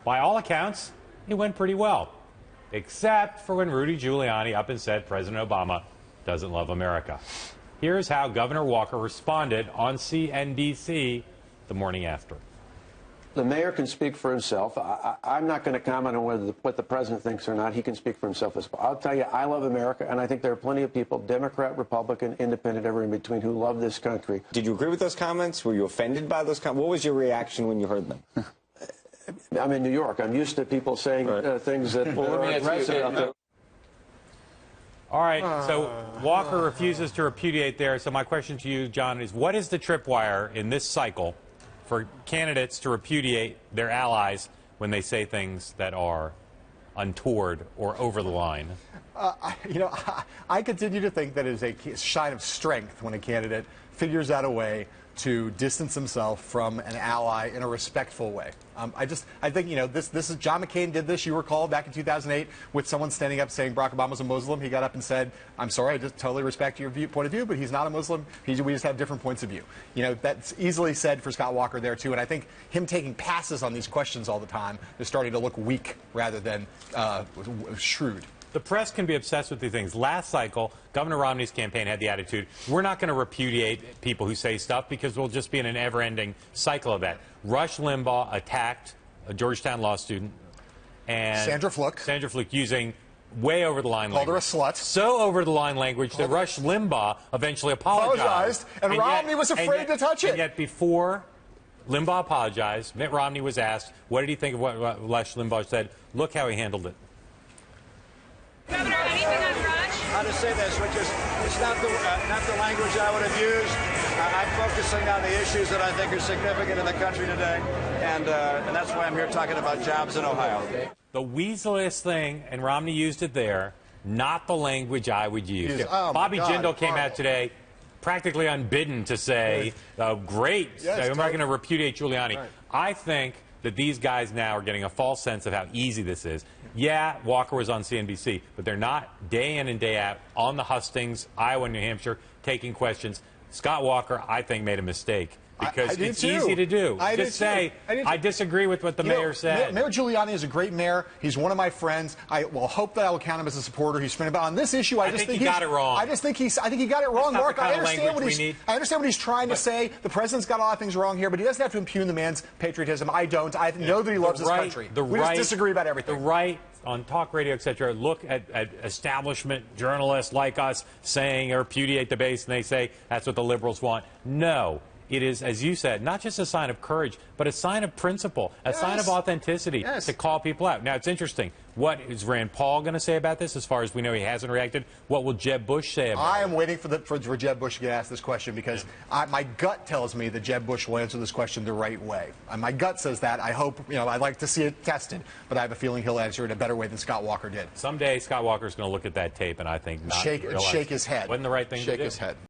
by all accounts, it went pretty well. Except for when Rudy Giuliani up and said President Obama doesn't love America. Here's how Governor Walker responded on CNBC the morning after. The mayor can speak for himself. I'm not going to comment on what the president thinks or not. He can speak for himself as well. I'll tell you, I love America, and I think there are plenty of people, Democrat, Republican, Independent, everywhere in between, who love this country. Did you agree with those comments? Were you offended by those comments? What was your reaction when you heard them? I'm in New York. I'm used to people saying things that are aggressive out there. All right, so Walker refuses to repudiate there. So my question to you, John, is what is the tripwire in this cycle for candidates to repudiate their allies when they say things that are untoward or over the line? I continue to think that it is a sign of strength when a candidate figures out a way to distance himself from an ally in a respectful way. I think, this is John McCain did this, you recall, back in 2008 with someone standing up saying Barack Obama's a Muslim. He got up and said, I'm sorry, I just totally respect your point of view, but he's not a Muslim. We just have different points of view. That's easily said for Scott Walker there, too. And I think him taking passes on these questions all the time is starting to look weak rather than shrewd. The press can be obsessed with these things. Last cycle, Governor Romney's campaign had the attitude, we're not going to repudiate people who say stuff because we'll just be in an ever-ending cycle of that. Rush Limbaugh attacked a Georgetown law student and Sandra Fluke using way over-the-line language. Called her a slut. So over-the-line language that Rush Limbaugh eventually apologized. And Romney was afraid to touch it. And yet before Limbaugh apologized, Mitt Romney was asked, what did he think of what Rush Limbaugh said? Look how he handled it. Governor, anything on Rush? How to say this, which is, it's not the language I would have used. I'm focusing on the issues that I think are significant in the country today, and that's why I'm here talking about jobs in Ohio. The weaseliest thing, and Romney used it there, not the language I would use. Oh, Bobby Jindal came out today practically unbidden to say, great, I'm not going to repudiate Giuliani. Right. I think that these guys now are getting a false sense of how easy this is. Yeah, Walker was on CNBC, but they're not day in and day out on the hustings, Iowa and New Hampshire, taking questions. Scott Walker, I think, made a mistake because it's easy to do. Just say, I disagree with what the mayor said. Mayor Giuliani is a great mayor. He's one of my friends. I will hope that I will count him as a supporter. He's friendly. But on this issue, I just think he got it wrong. I think he got it wrong, Mark. I understand what he's trying to say. The president's got a lot of things wrong here, but he doesn't have to impugn the man's patriotism. I don't. I know that he loves this country. We just disagree about everything. The right on talk radio, etc., look at establishment journalists like us saying or repudiate the base, and they say that's what the liberals want. No. It is, as you said, not just a sign of courage, but a sign of principle, a sign of authenticity to call people out. Now, it's interesting. What is Rand Paul going to say about this? As far as we know, he hasn't reacted. What will Jeb Bush say about it? I am waiting for Jeb Bush to get asked this question because my gut tells me that Jeb Bush will answer this question the right way. My gut says that. I hope, I'd like to see it tested, but I have a feeling he'll answer it a better way than Scott Walker did. Someday, Scott Walker's going to look at that tape and I think not shake his head. Wasn't the right thing to do. Shake his head.